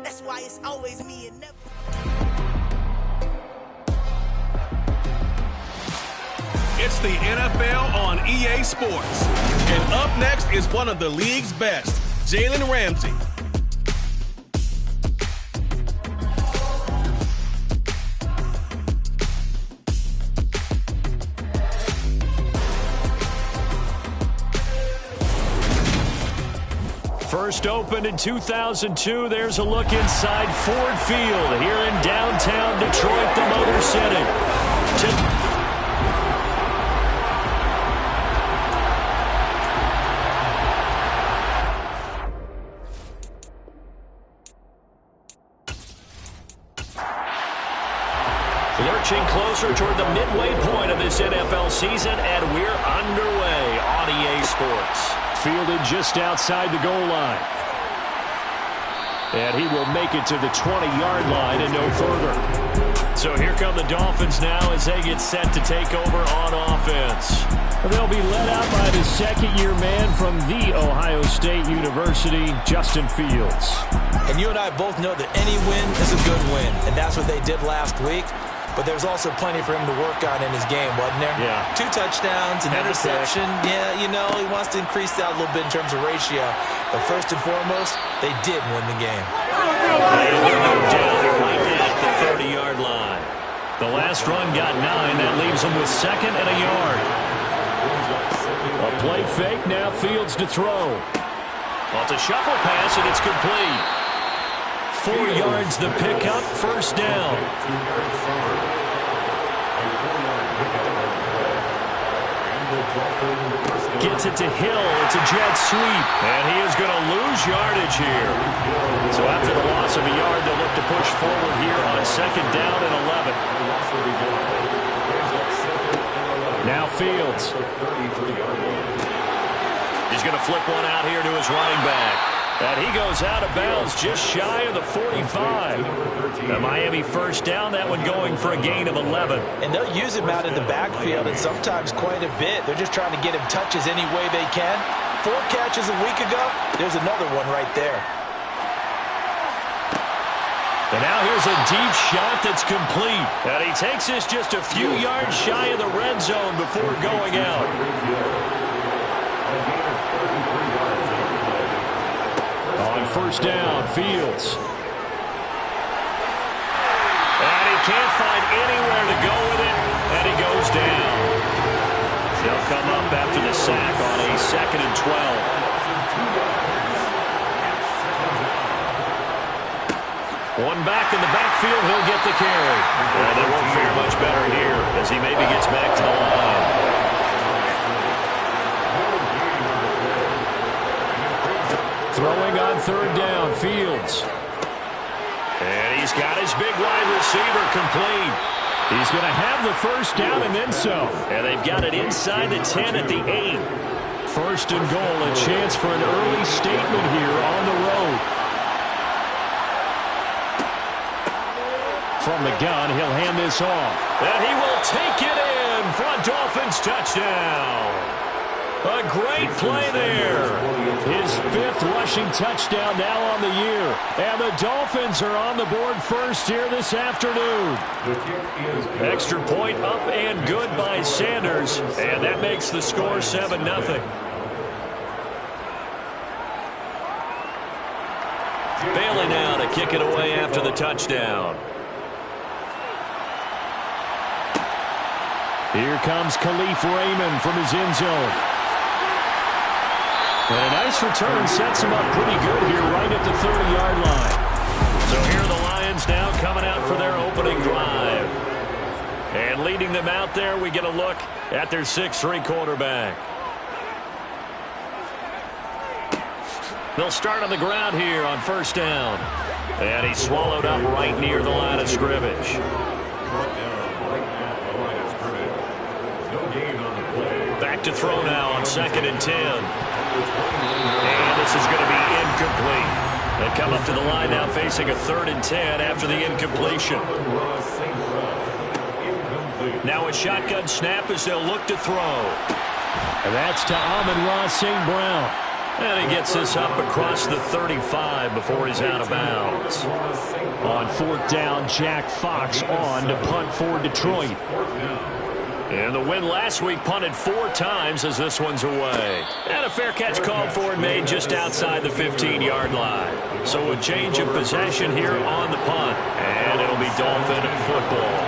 That's why it's always me and never. It's the NFL on EA Sports. And up next is one of the league's best, Jalen Ramsey. First opened in 2002, there's a look inside Ford Field here in downtown Detroit, the Motor City. Lurching closer toward the midway point of this NFL season, and we're underway on EA Sports. Fielded just outside the goal line. And he will make it to the 20-yard line and no further. So here come the Dolphins now as they get set to take over on offense. They'll be led out by the second-year man from The Ohio State University, Justin Fields. And you and I both know that any win is a good win, and that's what they did last week. But there's also plenty for him to work on in his game, wasn't there? Yeah. 2 touchdowns, an interception. Yeah, you know, he wants to increase that a little bit in terms of ratio. But first and foremost, they did win the game. And they'll go down right at the 30-yard line. The last run got 9. That leaves them with second and a yard. A play fake, now Fields to throw. Well, it's a shuffle pass, and it's complete. 4 yards the pickup, first down. Gets it to Hill. It's a jet sweep. And he is going to lose yardage here. So after the loss of a yard, they'll look to push forward here on second down and 11. Now Fields. He's going to flip one out here to his running back. And he goes out of bounds just shy of the 45. The Miami first down, that one going for a gain of 11. And they'll use him out in the backfield, and sometimes quite a bit. They're just trying to get him touches any way they can. 4 catches a week ago. There's another one right there. And now here's a deep shot that's complete. And he takes this just a few yards shy of the red zone before going out. On first down, Fields. And he can't find anywhere to go with it, and he goes down. They'll come up after the sack on a second and 12. One back in the backfield, he'll get the carry. And they won't fare much better here as he maybe gets back to the line. Throwing on third down, Fields. And he's got his big wide receiver complete. He's going to have the first down and then some. And they've got it inside the 10 at the 8. First and goal, a chance for an early statement here on the road. From the gun, he'll hand this off. And he will take it in for a Dolphins touchdown. A great play there. His 5th rushing touchdown now on the year. And the Dolphins are on the board first here this afternoon. Extra point up and good by Sanders. And that makes the score 7-0. Bailey now to kick it away after the touchdown. Here comes Khalif Raymond from his end zone. And a nice return sets him up pretty good here right at the 30-yard line. So here are the Lions now coming out for their opening drive. And leading them out there, we get a look at their 6'3" quarterback. They'll start on the ground here on first down. And he's swallowed up right near the line of scrimmage. Back to throw now on second and 10. And this is going to be incomplete. They come up to the line now facing a 3rd and 10 after the incompletion. Now a shotgun snap as they'll look to throw. And that's to Amon-Ra St. Brown. And he gets this up across the 35 before he's out of bounds. On fourth down, Jack Fox on to punt for Detroit. And the win last week punted 4 times as this one's away. And a fair catch called for and made just outside the 15-yard line. So a change of possession here on the punt. And it'll be Dolphin football.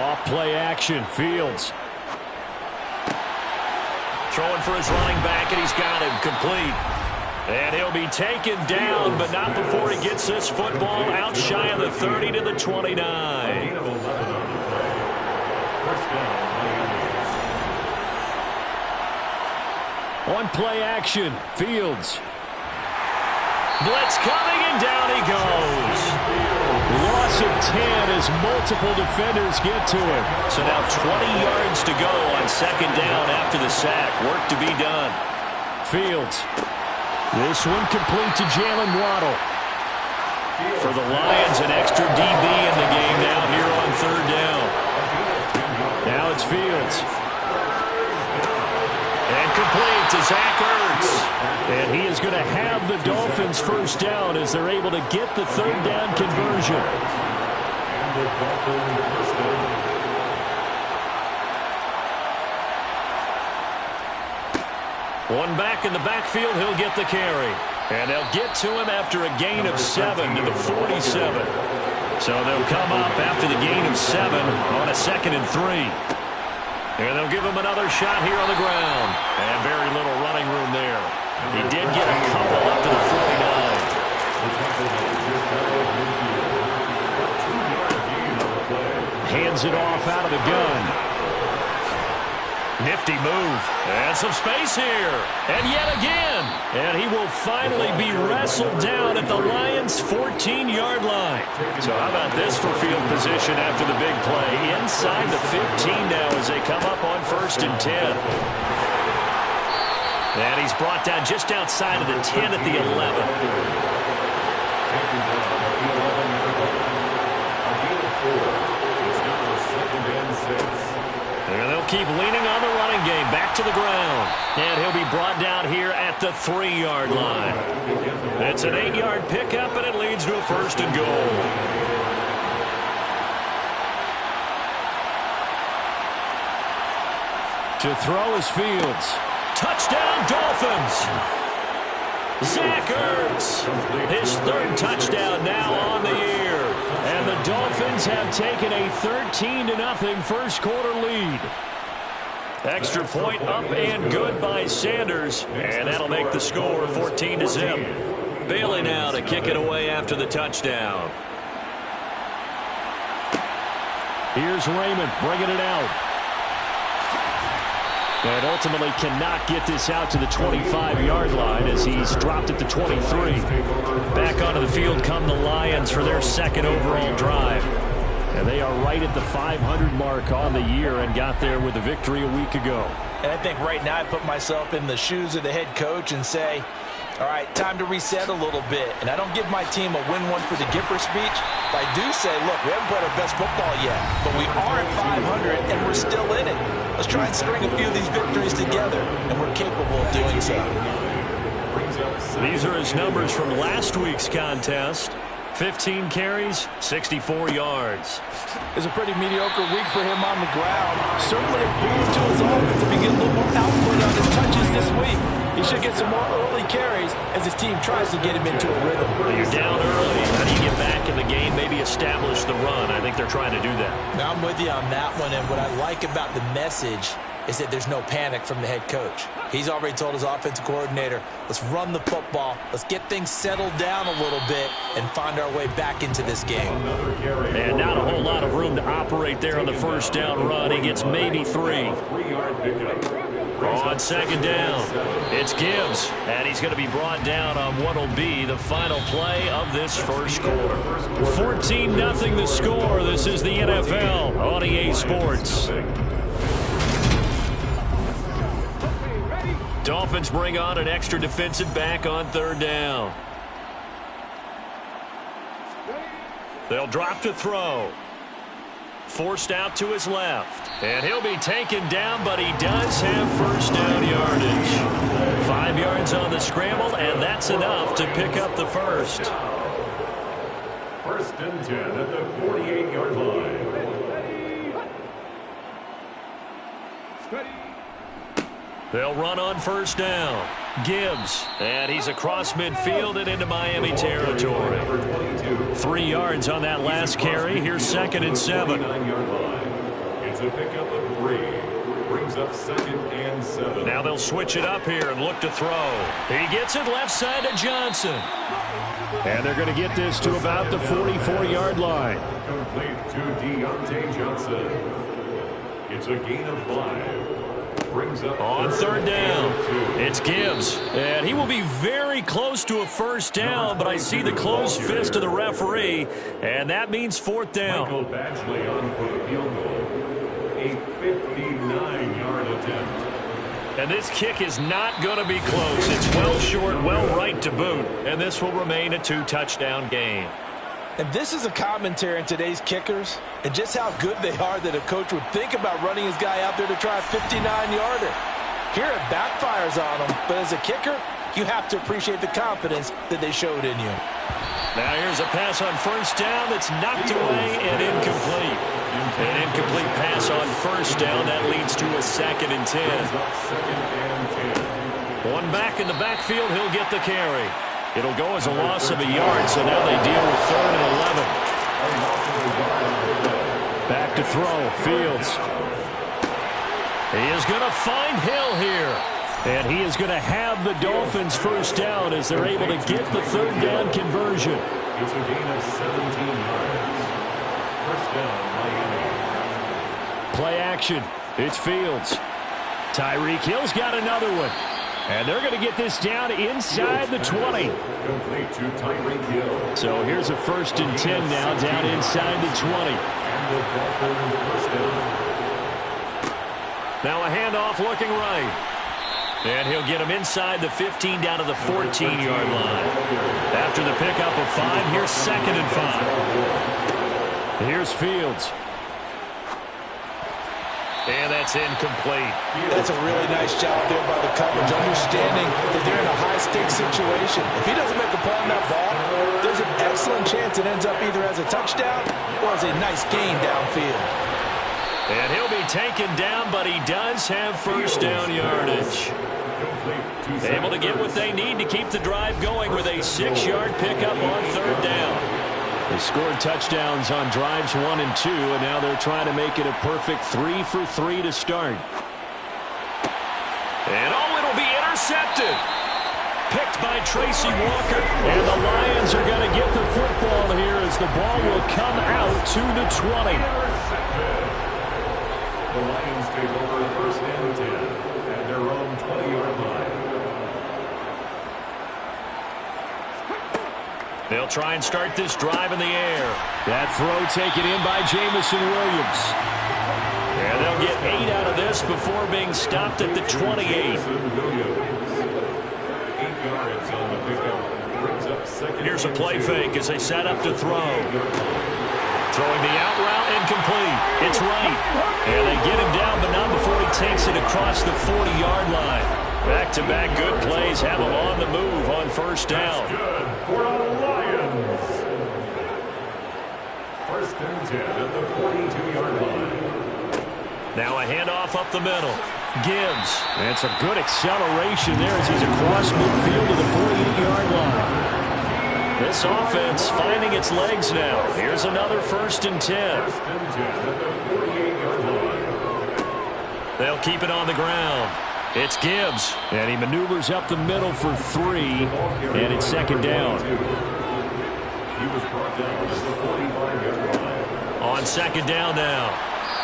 Off play action, Fields. Throwing for his running back, and he's got him complete. And he'll be taken down, but not before he gets this football out shy of the 30 to the 29. On play action, Fields. Blitz coming, and down he goes. Loss of 10 as multiple defenders get to him. So now 20 yards to go on second down after the sack. Work to be done. Fields. This one complete to Jalen Waddle. For the Lions, an extra DB in the game now here on third down. Now it's Fields. And complete to Zach Ertz. And he is going to have the Dolphins first down as they're able to get the third down conversion. One back in the backfield, he'll get the carry. And they'll get to him after a gain of 7 to the 47. So they'll come up after the gain of 7 on a 2nd and 3. And they'll give him another shot here on the ground. And very little running room there. He did get a couple up to the 49. Hands it off out of the gun. Nifty move. And some space here. And yet again. And he will finally be wrestled down at the Lions' 14-yard line. So how about this for field position after the big play? Inside the 15 now as they come up on 1st and 10. And he's brought down just outside of the 10 at the 11. And they'll keep leaning on the running game. Back to the ground. And he'll be brought down here at the 3-yard line. It's an 8-yard pickup, and it leads to a 1st and goal. To throw is Fields. Touchdown, Dolphins. Zach Ertz, his 3rd touchdown now on the year. And the Dolphins have taken a 13-0 first quarter lead. Extra point up and good by Sanders. And that'll make the score 14-0. Bailey now to kick it away after the touchdown. Here's Raymond bringing it out. And ultimately cannot get this out to the 25-yard line as he's dropped at the 23. Back onto the field come the Lions for their 2nd overall drive. And they are right at the 500 mark on the year and got there with a victory a week ago. And I think right now I put myself in the shoes of the head coach and say, all right, time to reset a little bit. And I don't give my team a win one for the Gipper speech. But I do say, look, we haven't played our best football yet. But we are at 500, and we're still in it. Let's try and string a few of these victories together. And we're capable of doing so. These are his numbers from last week's contest. 15 carries, 64 yards. It's a pretty mediocre week for him on the ground. Certainly a boon to his offense if he gets a little more output on his touches this week. He should get some more early carries as his team tries to get him into a rhythm. You're down early. How do you get back in the game, maybe establish the run? I think they're trying to do that. Now I'm with you on that one, and what I like about the message is that there's no panic from the head coach. He's already told his offensive coordinator, let's run the football, let's get things settled down a little bit and find our way back into this game. And not a whole lot of room to operate there on the first down run. He gets maybe 3. On 2nd down, it's Gibbs, and he's going to be brought down on what will be the final play of this first quarter. 14-0 the score. This is the NFL on EA Sports. Dolphins bring on an extra defensive back on 3rd down. They'll drop to throw. Forced out to his left. And he'll be taken down, but he does have first down yardage. 5 yards on the scramble, and that's enough to pick up the first. First and 10 at the 48-yard line. They'll run on first down. Gibbs, and he's across midfield and into Miami territory. 3 yards on that last carry. Here's 2nd and 7. It's a pickup of 3. Brings up 2nd and 7. Now they'll switch it up here and look to throw. He gets it left side to Johnson. And they're going to get this to about the 44-yard line. Complete to Deontay Johnson. It's a gain of 5. Brings up on 3rd down. It's Gibbs. And he will be very close to a first down, but I see the closed fist of the referee, and that means 4th down. Michael Badgley on for the field goal. A 59-yard attempt. And this kick is not going to be close. It's well short, well right to boot, and this will remain a 2-touchdown game. And this is a commentary on today's kickers and just how good they are that a coach would think about running his guy out there to try a 59-yarder. Here it backfires on him, but as a kicker, you have to appreciate the confidence that they showed in you. Now here's a pass on first down that's knocked away and incomplete. An incomplete pass on first down. That leads to a 2nd and 10. One back in the backfield. He'll get the carry. It'll go as a loss of a yard, so now they deal with 3rd and 11. Back to throw. Fields. He is going to find Hill here. And he is going to have the Dolphins first down as they're able to get the 3rd down conversion. It's a gain of 17 yards. First down, Miami. Play action. It's Fields. Tyreek Hill's got another one. And they're going to get this down inside the 20. Complete to Tyreek Hill. So here's a 1st and 10 now down inside the 20. And the Dolphins first down. Now a handoff looking right. And he'll get him inside the 15 down to the 14-yard line. After the pickup of 5, here's 2nd and 5. Here's Fields. And that's incomplete. That's a really nice job there by the coverage, understanding that they're in a high-stakes situation. If he doesn't make a play on that ball, there's an excellent chance it ends up either as a touchdown or as a nice gain downfield. And he'll be taken down, but he does have first down yardage. Able to get what they need to keep the drive going with a 6-yard pickup on 3rd down. They scored touchdowns on drives 1 and 2, and now they're trying to make it a perfect 3 for 3 to start. And it'll be intercepted. Picked by Tracy Walker. And the Lions are going to get the football here as the ball will come out to the 20. The Lions take over 1st and 10 at their own 20-yard line. They'll try and start this drive in the air. That throw taken in by Jameson Williams. And they'll get 8 out of this before being stopped at the 28. 8 yards on the pickup. Brings up 2nd. Here's a play fake as they set up to throw. Throwing the out route, incomplete. It's right. And they get him down, but not before he takes it across the 40-yard line. Back-to-back good plays have him on the move on first down. That's good for the Lions. 1st and 10 at the 42-yard line. Now a handoff up the middle. Gibbs. And some good acceleration there as he's across midfield to the 48-yard line. This offense finding its legs now. Here's another 1st and 10. 1st and 10 at the 48-yard line. They'll keep it on the ground. It's Gibbs. And he maneuvers up the middle for 3. And it's 2nd down. He was brought down at the 45-yard line. On 2nd down now.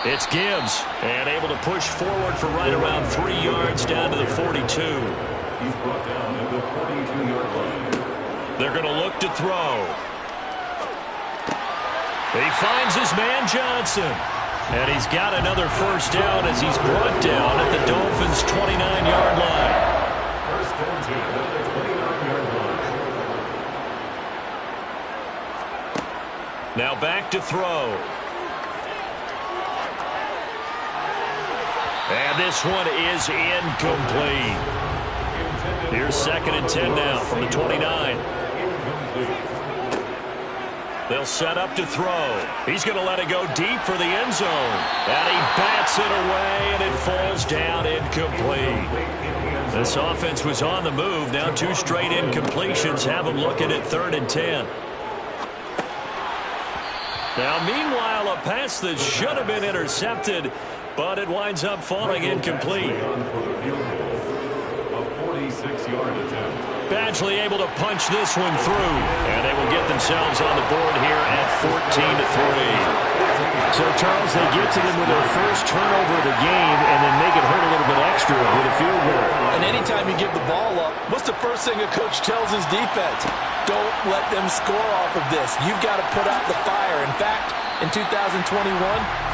It's Gibbs. And able to push forward for right around 3 yards down to the 42. He's brought down at the 42-yard line. They're going to look to throw. He finds his man Johnson. And he's got another first down as he's brought down at the Dolphins' 29-yard line. 1st and 10 at the 29-yard line. Now back to throw. And this one is incomplete. Here's 2nd and 10 now from the 29. They'll set up to throw. He's going to let it go deep for the end zone. And he bats it away, and it falls down incomplete. This offense was on the move. Now 2 straight incompletions have them looking at 3rd and 10. Now, meanwhile, a pass that should have been intercepted, but it winds up falling incomplete. Badgley able to punch this one through, and they will get themselves on the board here at 14-3. So, Charles, they get to them with their first turnover of the game and then make it hurt a little bit extra with a field goal. And anytime you give the ball up, what's the first thing a coach tells his defense? Don't let them score off of this. You've got to put out the fire. In fact, in 2021,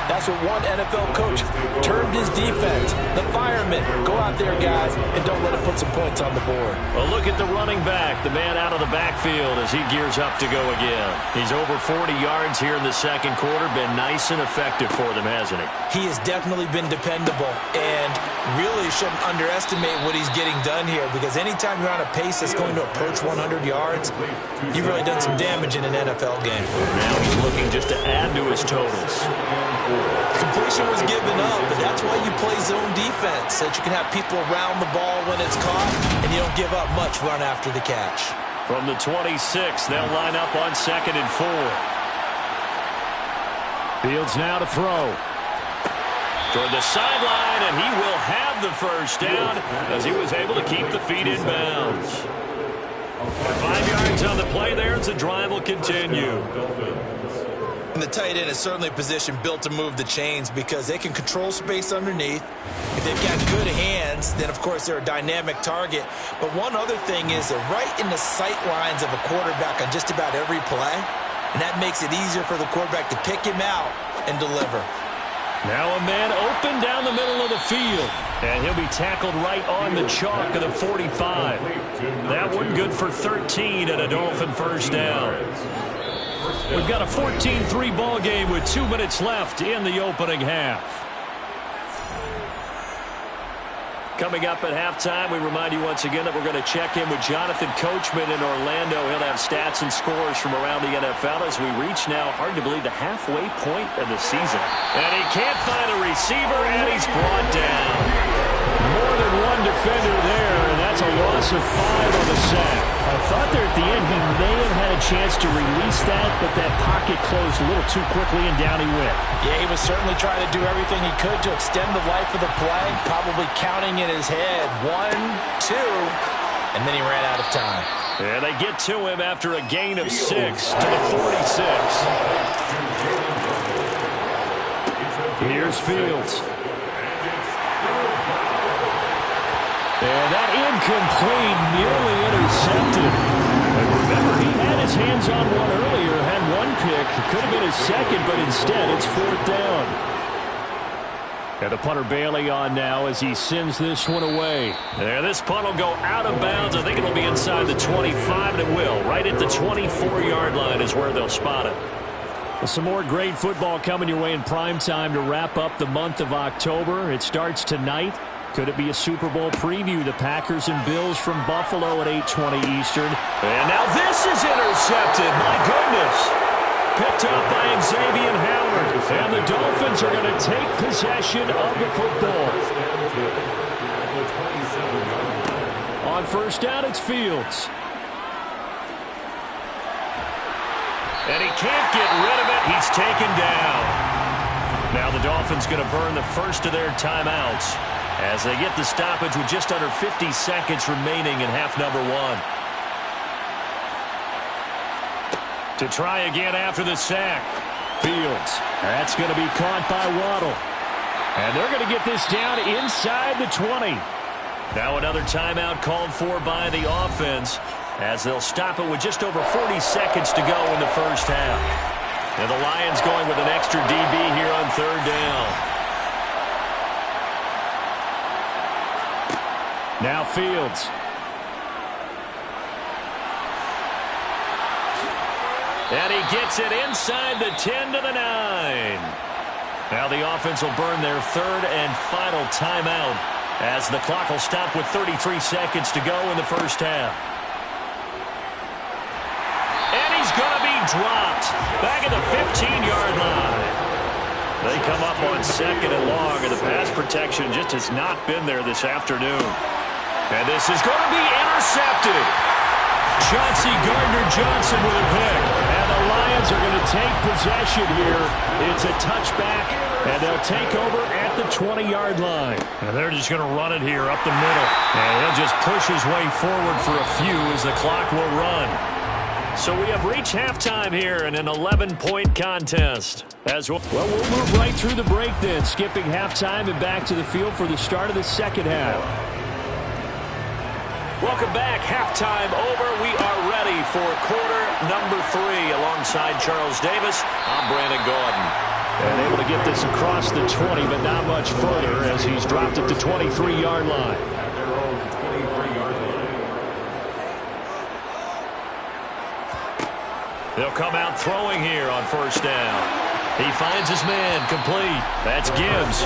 that's what one NFL coach termed his defense. The firemen. Go out there, guys, and don't let it put some points on the board. Well, look at the running back, the man out of the backfield as he gears up to go again. He's over 40 yards here in the second quarter. Been nice and effective for them, hasn't he? He has definitely been dependable and really shouldn't underestimate what he's getting done here, because anytime you're on a pace that's going to approach 100 yards, you've really done some damage in an NFL game. Now he's looking just to add to his totals. Completion was given up, but that's why you play zone defense, so that you can have people around the ball when it's caught, and you don't give up much run after the catch. From the 26, they'll line up on 2nd and 4. Fields now to throw. Toward the sideline, and he will have the first down as he was able to keep the feet in bounds. 5 yards on the play there as the drive will continue. And the tight end is certainly a position built to move the chains because they can control space underneath. If they've got good hands, then, of course, they're a dynamic target. But one other thing is they're right in the sight lines of a quarterback on just about every play, and that makes it easier for the quarterback to pick him out and deliver. Now a man open down the middle of the field, and he'll be tackled right on the chalk of the 45. That one good for 13 and a Dolphin first down. We've got a 14-3 ball game with 2 minutes left in the opening half. Coming up at halftime, we remind you once again that we're going to check in with Jonathan Coachman in Orlando. He'll have stats and scores from around the NFL as we reach now, hard to believe, the halfway point of the season. And he can't find a receiver, and he's brought down. More than one defender there, and that's a loss of 5 on the sack. I thought there at the end he may have had a chance to release that, but that pocket closed a little too quickly, and down he went. Yeah, he was certainly trying to do everything he could to extend the life of the play, probably counting in his head 1, 2, and then he ran out of time. And they get to him after a gain of 6 to the 46. Here's Fields. And that incomplete, nearly intercepted. And remember, he had his hands on one earlier, had one pick. It could have been his second, but instead it's 4th down. And the punter Bailey on now as he sends this one away. There, this punt will go out of bounds. I think it'll be inside the 25, and it will. Right at the 24-yard line is where they'll spot it. Well, some more great football coming your way in prime time to wrap up the month of October. It starts tonight. Could it be a Super Bowl preview? The Packers and Bills from Buffalo at 8:20 Eastern. And now this is intercepted. My goodness. Picked up by Xavier Howard. And the Dolphins are going to take possession of the football. On first down, it's Fields. And he can't get rid of it. He's taken down. Now the Dolphins going to burn the first of their timeouts as they get the stoppage with just under 50 seconds remaining in half number 1. To try again after the sack. Fields. That's going to be caught by Waddle. And they're going to get this down inside the 20. Now another timeout called for by the offense as they'll stop it with just over 40 seconds to go in the first half. And the Lions going with an extra DB here on 3rd down. Now Fields. And he gets it inside the 10 to the 9. Now the offense will burn their third and final timeout as the clock will stop with 33 seconds to go in the first half. And he's going to be dropped back at the 15-yard line. They come up on second and long, and the pass protection just has not been there this afternoon. And this is going to be intercepted. Chauncey Gardner-Johnson with a pick. And the Lions are going to take possession here. It's a touchback, and they'll take over at the 20-yard line. And they're just going to run it here up the middle. And he'll just push his way forward for a few as the clock will run. So we have reached halftime here in an 11-point contest. As well, we'll move right through the break then, skipping halftime and back to the field for the start of the second half. Welcome back. Halftime over. We are ready for quarter number 3 alongside Charles Davis. I'm Brandon Gaudin. And able to get this across the 20, but not much further as he's dropped at the 23-yard line. At their own 23-yard line. They'll come out throwing here on first down. He finds his man complete. That's Gibbs.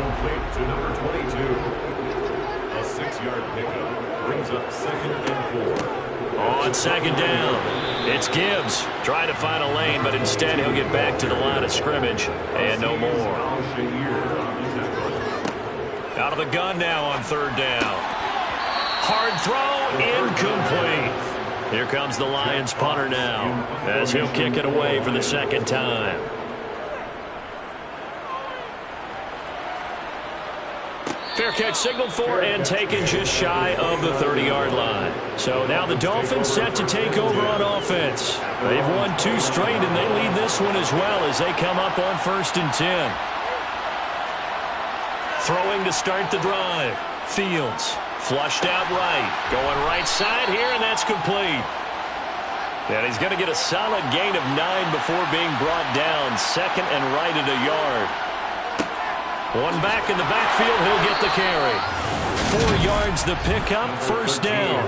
Complete to number 22. A 6-yard pickup brings up second and 4. On second down, it's Gibbs trying to find a lane, but instead he'll get back to the line of scrimmage and no more. Out of the gun now on third down. Hard throw, incomplete. Here comes the Lions punter now as he'll kick it away for the second time. Fair catch signaled for and taken just shy of the 30-yard line. So now the Dolphins set to take over on offense. They've won 2 straight, and they lead this one as well as they come up on 1st and 10. Throwing to start the drive. Fields flushed out right. Going right side here, and that's complete. And he's going to get a solid gain of 9 before being brought down. Second and right at a yard. One back in the backfield, he'll get the carry. 4 yards the pickup, first down.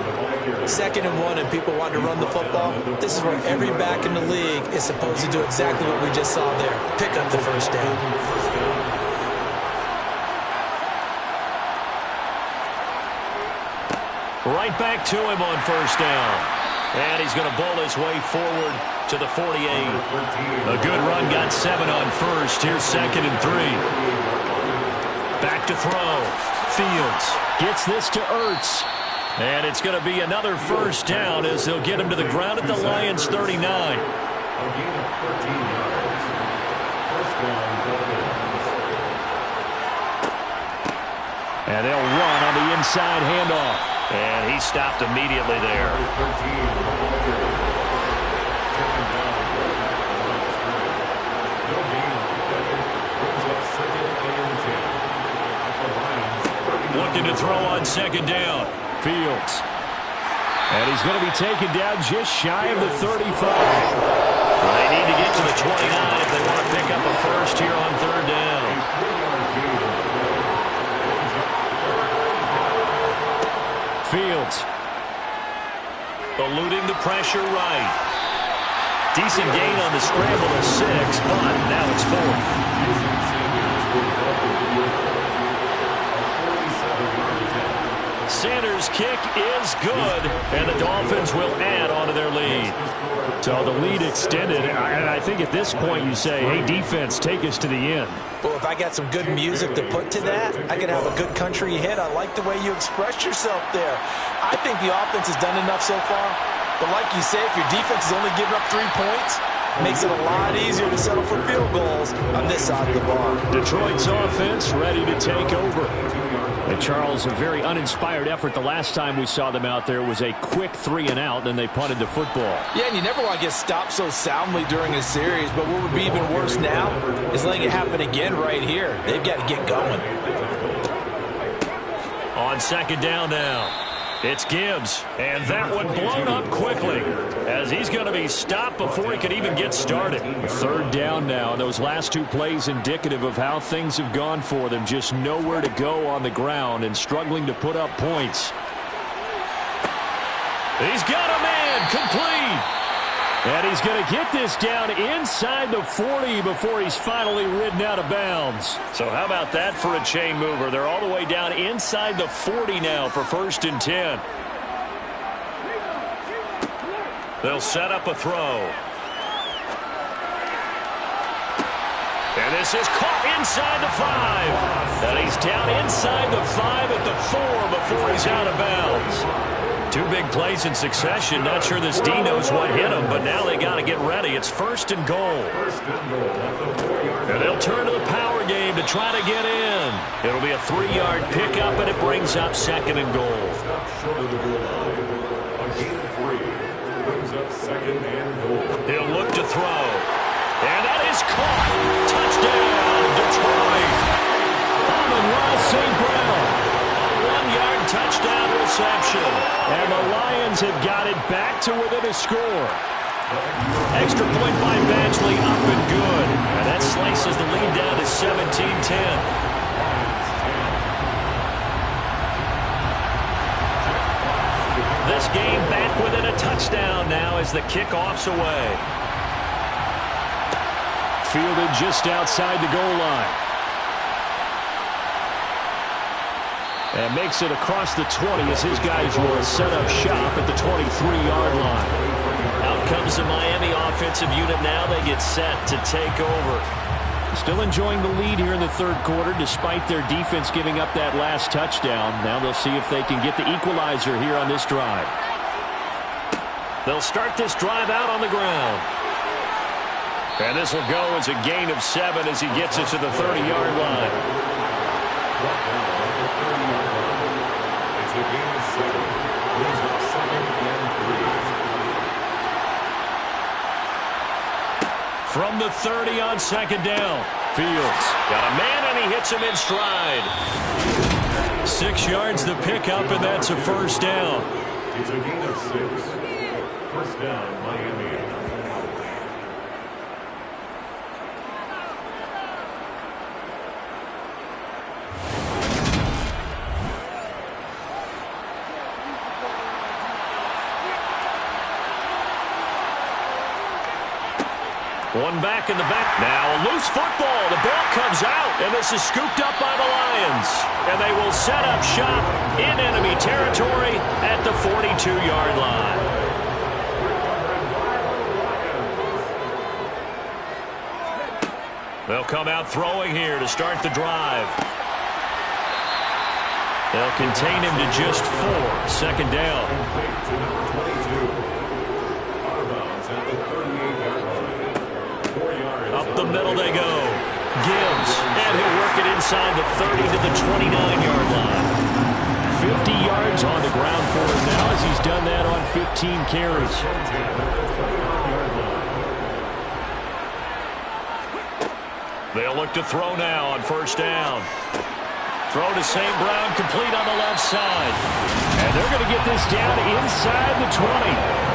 2nd and 1 and people want to run the football. This is where every back in the league is supposed to do exactly what we just saw there. Pick up the first down. Right back to him on first down. And he's going to bowl his way forward to the 48. A good run, got 7 on first. Here's 2nd and 3. Back to throw. Fields gets this to Ertz. And it's going to be another first down as they'll get him to the ground at the Lions 39. A gain of 13 yards. First down, and they'll run on the inside handoff. And he stopped immediately there. Looking to throw on second down. Fields. And he's going to be taken down just shy of the 35. Well, they need to get to the 29 if they want to pick up a first here on third down. Fields. Eluding the pressure right. Decent gain on the scramble of 6, but now it's 4th. Sanders' kick is good, and the Dolphins will add on to their lead. So the lead extended, and I think at this point you say, hey, defense, take us to the end. Well, if I got some good music to put to that, I could have a good country hit. I like the way you expressed yourself there. I think the offense has done enough so far. But like you say, if your defense is only giving up 3 points, it makes it a lot easier to settle for field goals on this side of the ball. Detroit's offense ready to take over. And Charles, a very uninspired effort the last time we saw them out there was a quick 3-and-out, then they punted the football. Yeah, and you never want to get stopped so soundly during a series, but what would be even worse now is letting it happen again right here. They've got to get going. On second down now. It's Gibbs, and that one blown up quickly as he's going to be stopped before he could even get started. Third down now. Those last 2 plays indicative of how things have gone for them. Just nowhere to go on the ground and struggling to put up points. He's got a man complete. And he's going to get this down inside the 40 before he's finally ridden out of bounds. So how about that for a chain mover? They're all the way down inside the 40 now for 1st and 10. They'll set up a throw. And this is caught inside the 5. And he's down inside the 5 at the 4 before he's out of bounds. 2 big plays in succession. Not sure this D knows what hit him, but now they got to get ready. It's 1st and goal. And they'll turn to the power game to try to get in. It'll be a 3-yard pickup, and it brings up 2nd and goal. He'll look to throw. And that is caught. Touchdown, Detroit. Amon-Ra St. Brown. 1-yard touchdown reception. And the Lions have got it back to within a score. Extra point by Badgley, up and good. And that slices the lead down to 17-10. This game back within a touchdown now as the kickoff's away. Fielded just outside the goal line. And makes it across the 20 as his guys will set up shop at the 23-yard line. Out comes the Miami offensive unit now. They get set to take over. Still enjoying the lead here in the 3rd quarter despite their defense giving up that last touchdown. Now they'll see if they can get the equalizer here on this drive. They'll start this drive out on the ground. And this will go as a gain of 7 as he gets it to the 30-yard line. It's a gain of 7. Brings up 2nd and 3. From the 30 on 2nd down. Fields got a man, and he hits him in stride. 6 yards the pickup, and that's a 1st down. It's a gain of 6. 1st down, Miami. One back in the back. Now a loose football. The ball comes out, and this is scooped up by the Lions. And they will set up shop in enemy territory at the 42-yard line. They'll come out throwing here to start the drive. They'll contain him to just 4. 2nd down. Up the middle they go. Gibbs, and he'll work it inside the 30 to the 29-yard line. 50 yards on the ground for him now as he's done that on 15 carries. They'll look to throw now on 1st down. Throw to St. Brown, complete on the left side. And they're going to get this down inside the 20.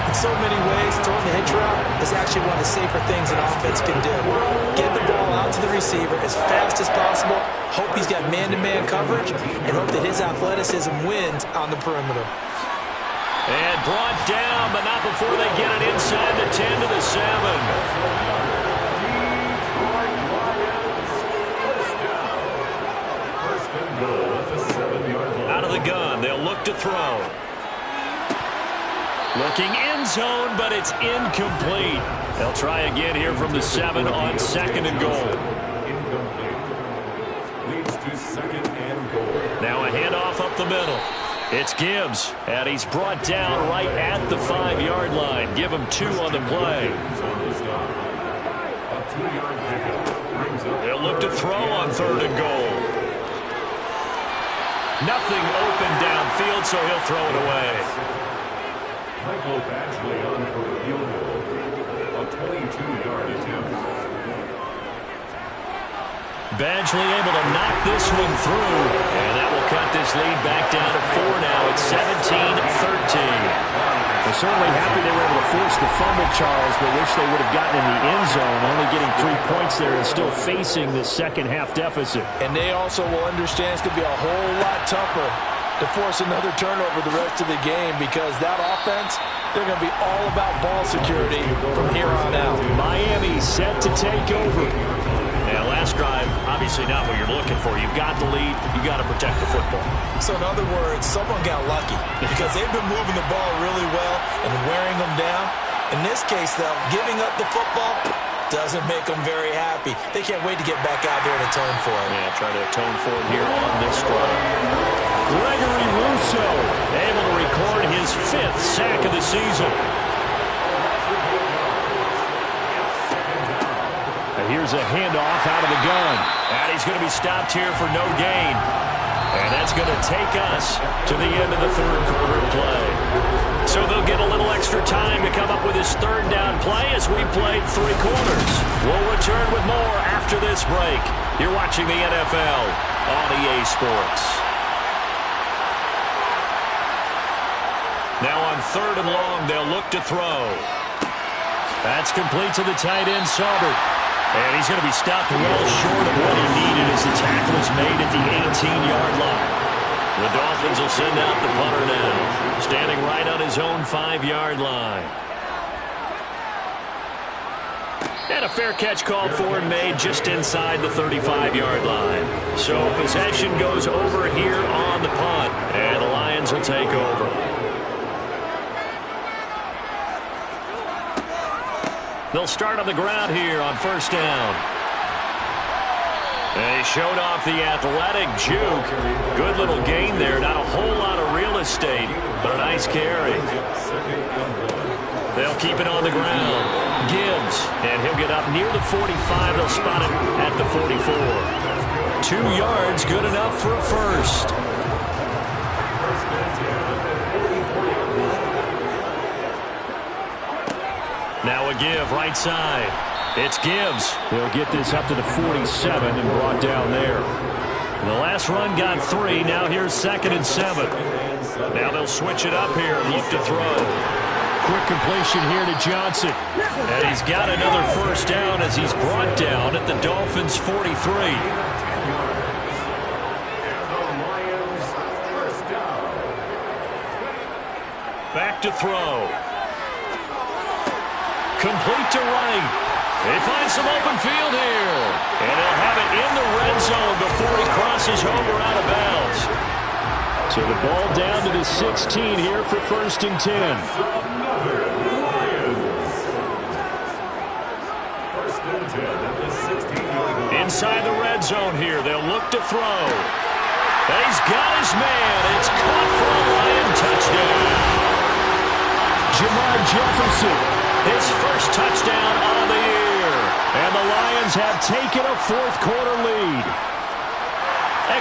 In so many ways, throwing the hitch route is actually one of the safer things an offense can do. Get the ball out to the receiver as fast as possible, hope he's got man-to-man coverage, and hope that his athleticism wins on the perimeter. And brought down, but not before they get it inside the 10 to the 7. Out of the gun, they'll look to throw. Looking end zone, but it's incomplete. They'll try again here from the 7 on 2nd and goal. Incomplete. Leads to 2nd and goal. Now a handoff up the middle. It's Gibbs, and he's brought down right at the 5-yard line. Give him 2 on the play. They'll look to throw on 3rd and goal. Nothing open downfield, so he'll throw it away. Michael Badgley on for a field goal. A 22-yard attempt. Badgley able to knock this one through, and that will cut this lead back down to 4 now. It's 17-13. They're certainly happy they were able to force the fumble, Charles, but wish they would have gotten in the end zone, only getting 3 points there and still facing this second-half deficit. And they also will understand it's going to be a whole lot tougher to force another turnover the rest of the game, because that offense, they're going to be all about ball security from here on out. Miami set to take over. Yeah, last drive, obviously not what you're looking for. You've got the lead. You've got to protect the football. So in other words, someone got lucky because they've been moving the ball really well and wearing them down. In this case, though, giving up the football doesn't make them very happy. They can't wait to get back out there and atone for it. Yeah, try to atone for it here on this drive. Gregory Rousseau able to record his 5th sack of the season. And here's a handoff out of the gun. And he's going to be stopped here for no gain. And that's going to take us to the end of the third quarter play. So they'll get a little extra time to come up with his third down play as we played 3 quarters. We'll return with more after this break. You're watching the NFL on EA Sports. Now on 3rd and long, they'll look to throw. That's complete to the tight end, Saubert. And he's going to be stopped well short of what he needed as the tackle is made at the 18-yard line. The Dolphins will send out the punter now, standing right on his own 5-yard line. And a fair catch called for and made just inside the 35-yard line. So possession goes over here on the punt, and the Lions will take over. They'll start on the ground here on 1st down. They showed off the athletic juke. Good little gain there. Not a whole lot of real estate, but a nice carry. They'll keep it on the ground. Gibbs, and he'll get up near the 45. They'll spot him at the 44. 2 yards, good enough for a first. Now a give right side. It's Gibbs. He'll get this up to the 47 and brought down there. The last run got 3. Now here's 2nd and 7. Now they'll switch it up here. Look to throw. Quick completion here to Johnson. And he's got another first down as he's brought down at the Dolphins' 43. Back to throw. Complete to right. They find some open field here. And they'll have it in the red zone before he crosses over out of bounds. So the ball down to the 16 here for 1st and 10. Inside the red zone here. They'll look to throw. And he's got his man. It's caught for a Lion touchdown. Jamar Jefferson. His first touchdown on the year. And the Lions have taken a 4th quarter lead.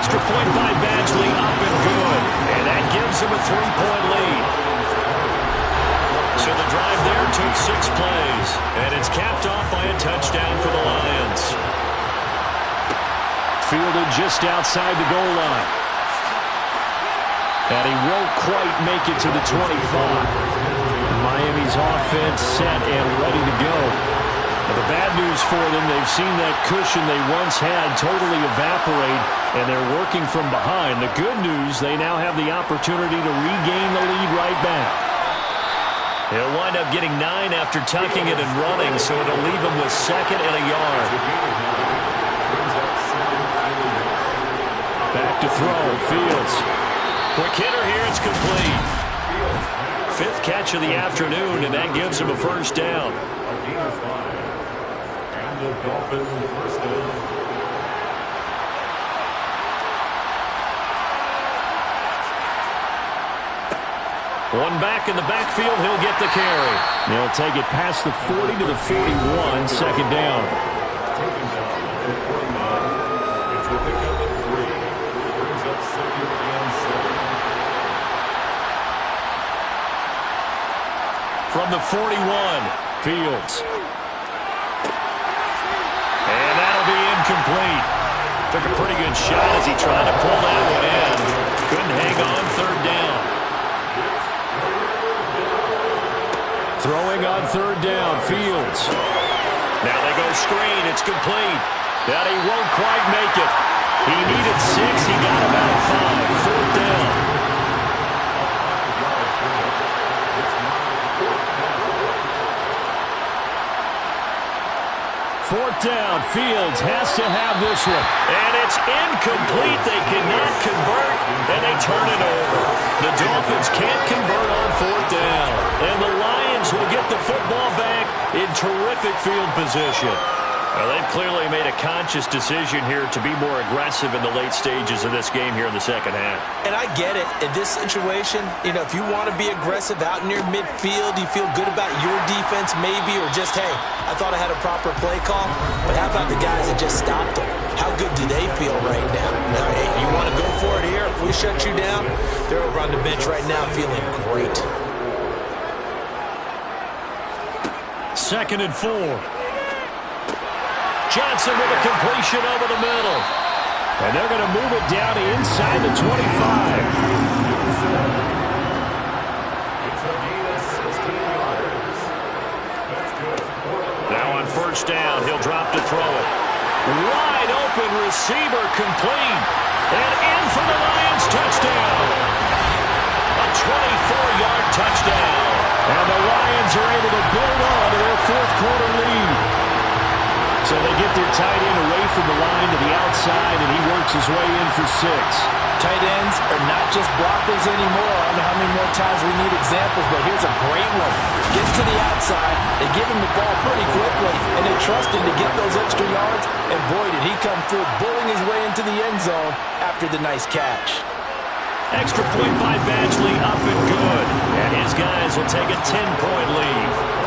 Extra point by Badgley, up and good. And that gives him a 3-point lead. So the drive there took 6 plays. And it's capped off by a touchdown for the Lions. Fielded just outside the goal line. And he won't quite make it to the 25. Miami's offense set and ready to go. But the bad news for them, they've seen that cushion they once had totally evaporate, and they're working from behind. The good news, they now have the opportunity to regain the lead right back. He'll wind up getting 9 after tucking it and running, so it'll leave him with 2nd and a yard. Back to throw, Fields. Quick hitter here, it's complete. 5th catch of the afternoon, and that gives him a first down. One back in the backfield, he'll get the carry. They'll take it past the 40 to the 41, 2nd down. From the 41, Fields. And that'll be incomplete. Took a pretty good shot as he tried to pull that one in. Couldn't hang on, 3rd down. Throwing on 3rd down, Fields. Now they go screen, it's complete. That he won't quite make it. He needed 6, he got about 5, 4th down. 4th down. Fields has to have this one. And it's incomplete. They cannot convert, and they turn it over. The Dolphins can't convert on 4th down. And the Lions will get the football back in terrific field position. Well, they've clearly made a conscious decision here to be more aggressive in the late stages of this game here in the second half. And I get it. In this situation, you know, if you want to be aggressive out near midfield, you feel good about your defense maybe, or just, hey, I thought I had a proper play call. But how about the guys that just stopped them? How good do they feel right now? Now, hey, you want to go for it here? If we shut you down, they're over on the bench right now feeling great. 2nd and 4. Johnson with a completion over the middle. And they're going to move it down to inside the 25. Now on 1st down, he'll drop to throw it. Wide open receiver complete. And in for the Lions touchdown. A 24-yard touchdown. And the Lions are able to build on to their 4th quarter lead. So they get their tight end away from the line to the outside, and he works his way in for 6. Tight ends are not just blockers anymore. I don't know how many more times we need examples, but here's a great one. Gets to the outside, they give him the ball pretty quickly, and they trust him to get those extra yards, and boy, did he come through, bulling his way into the end zone after the nice catch. Extra point by Badgley, up and good. And his guys will take a 10-point lead.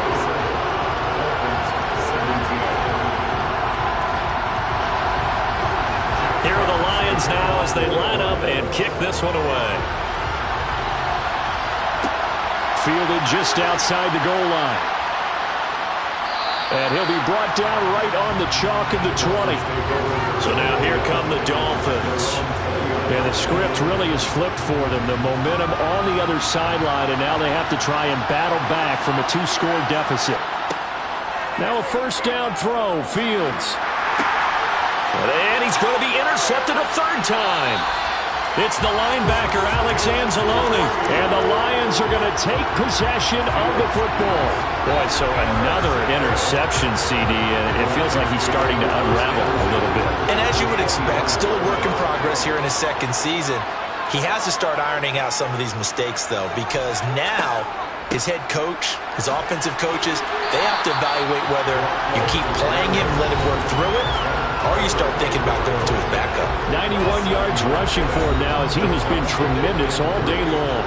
Here are the Lions now as they line up and kick this one away. Fielded just outside the goal line. And he'll be brought down right on the chalk of the 20. So now here come the Dolphins. And the script really is flipped for them. The momentum on the other sideline, and now they have to try and battle back from a 2-score deficit. Now a 1st down throw, Fields. And he's going to be intercepted a 3rd time. It's the linebacker, Alex Anzalone. And the Lions are going to take possession of the football. Boy, so another interception, CD. It feels like he's starting to unravel a little bit. And as you would expect, still a work in progress here in his 2nd season. He has to start ironing out some of these mistakes, though, because now his head coach, his offensive coaches, they have to evaluate whether you keep playing him, let him work through it, or you start thinking about going to his backup. 91 yards rushing for him now as he has been tremendous all day long.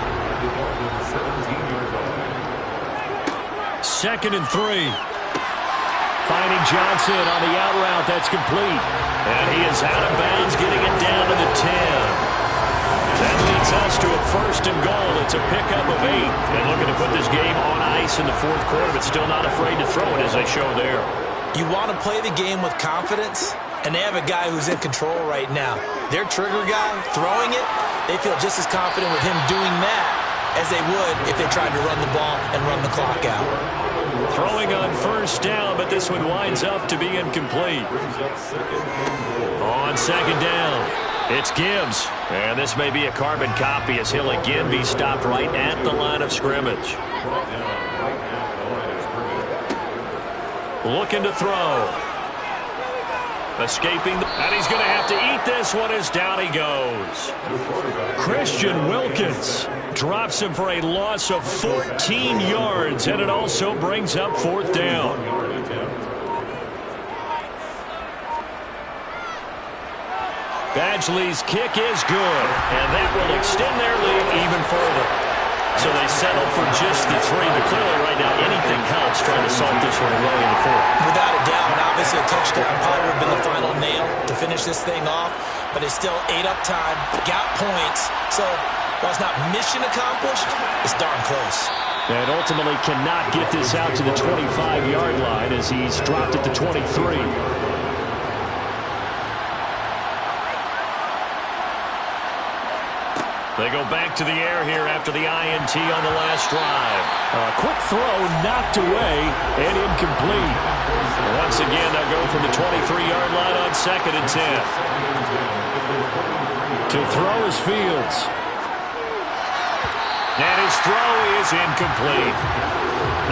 2nd and 3. Finding Johnson on the out route. That's complete. And he is out of bounds, getting it down to the 10. That leads us to a 1st and goal. It's a pickup of 8. And looking to put this game on ice in the 4th quarter, but still not afraid to throw it as they show there. You want to play the game with confidence, and they have a guy who's in control right now. Their trigger guy, throwing it, they feel just as confident with him doing that as they would if they tried to run the ball and run the clock out. Throwing on 1st down, but this one winds up to be incomplete. On 2nd down, it's Gibbs. And this may be a carbon copy as he'll again be stopped right at the line of scrimmage. Looking to throw. Escaping, and he's going to have to eat this one as down he goes. Christian Wilkins drops him for a loss of 14 yards, and it also brings up 4th down. Badgley's kick is good, and that will extend their lead even further. So they settle for just the 3, but clearly right now anything helps trying to salt this one away in the 4th. Without a doubt, and obviously a touchdown probably would have been the final nail to finish this thing off, but it's still 8 up time, got points, so while it's not mission accomplished, it's darn close. And ultimately cannot get this out to the 25-yard line as he's dropped it to 23. They go back to the air here after the INT on the last drive. A quick throw knocked away and incomplete. Once again, they'll go from the 23-yard line on 2nd and 10. To throw is Fields. And his throw is incomplete.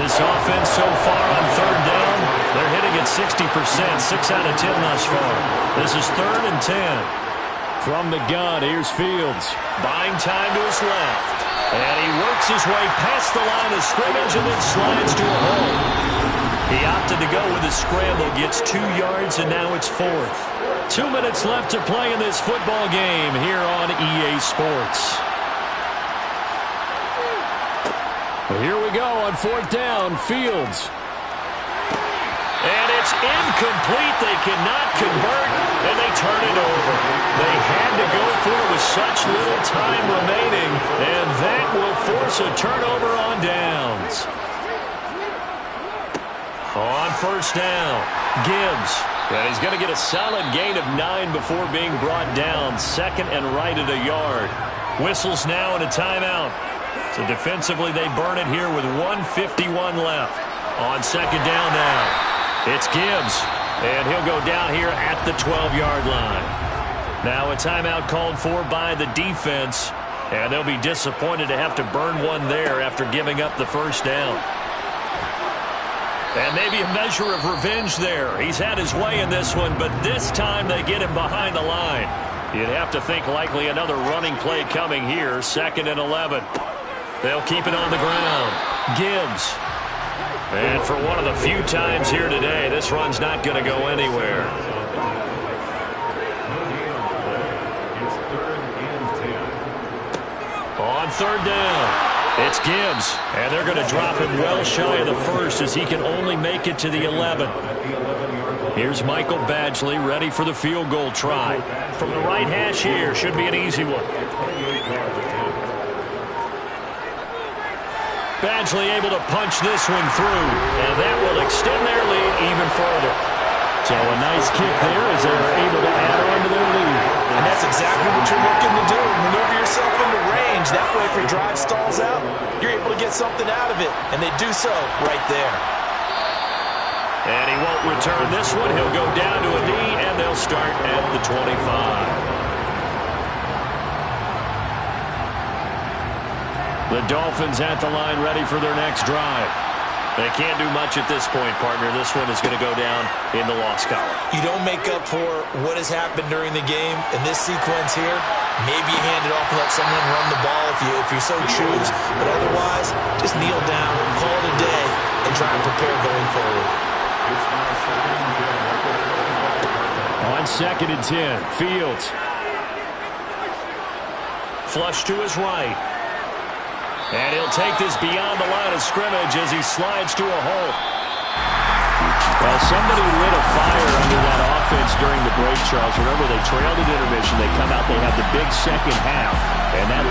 This offense so far on 3rd down They're hitting at 60%, 6 out of 10 thus far. This is 3rd and 10. From the gun, here's Fields. Buying time to his left. And he works his way past the line of scrimmage and then slides to a hole. He opted to go with a scramble, gets 2 yards, and now it's 4th. 2 minutes left to play in this football game here on EA Sports. Well, here we go on 4th down, Fields. And it's incomplete. They cannot convert, and they turn it over. They had to go for it with such little time remaining, and that will force a turnover on downs. On 1st down, Gibbs. And he's going to get a solid gain of 9 before being brought down. 2nd and right at a yard. Whistles now and a timeout. So defensively, they burn it here with 1:51 left. On 2nd down now, it's Gibbs. And he'll go down here at the 12-yard line. Now a timeout called for by the defense. And they'll be disappointed to have to burn one there after giving up the 1st down. And maybe a measure of revenge there. He's had his way in this one, but this time they get him behind the line. You'd have to think likely another running play coming here. 2nd and 11. They'll keep it on the ground. Gibbs. And for one of the few times here today, this run's not going to go anywhere. It's 3rd and 10. On 3rd down, it's Gibbs. And they're going to drop him well shy of the 1st as he can only make it to the 11. Here's Michael Badgley ready for the field goal try. From the right hash here, should be an easy one. Badgley able to punch this one through, and that will extend their lead even further. So a nice kick there as they're able to add on to their lead. And that's exactly what you're looking to do. Maneuver yourself into range. That way, if your drive stalls out, you're able to get something out of it. And they do so right there. And he won't return this one. He'll go down to a knee, and they'll start at the 25. The Dolphins at the line ready for their next drive. They can't do much at this point, partner. This one is going to go down in the loss column. You don't make up for what has happened during the game. In this sequence here, maybe you hand it off and let someone run the ball if you so choose. But otherwise, just kneel down, call it a day, and try and prepare going forward. On 2nd and 10, Fields. Flush to his right. And he'll take this beyond the line of scrimmage as he slides to a hole. Well, somebody lit a fire under that offense during the break, Charles. Remember, they trailed at intermission. They come out, they have the big second half, and that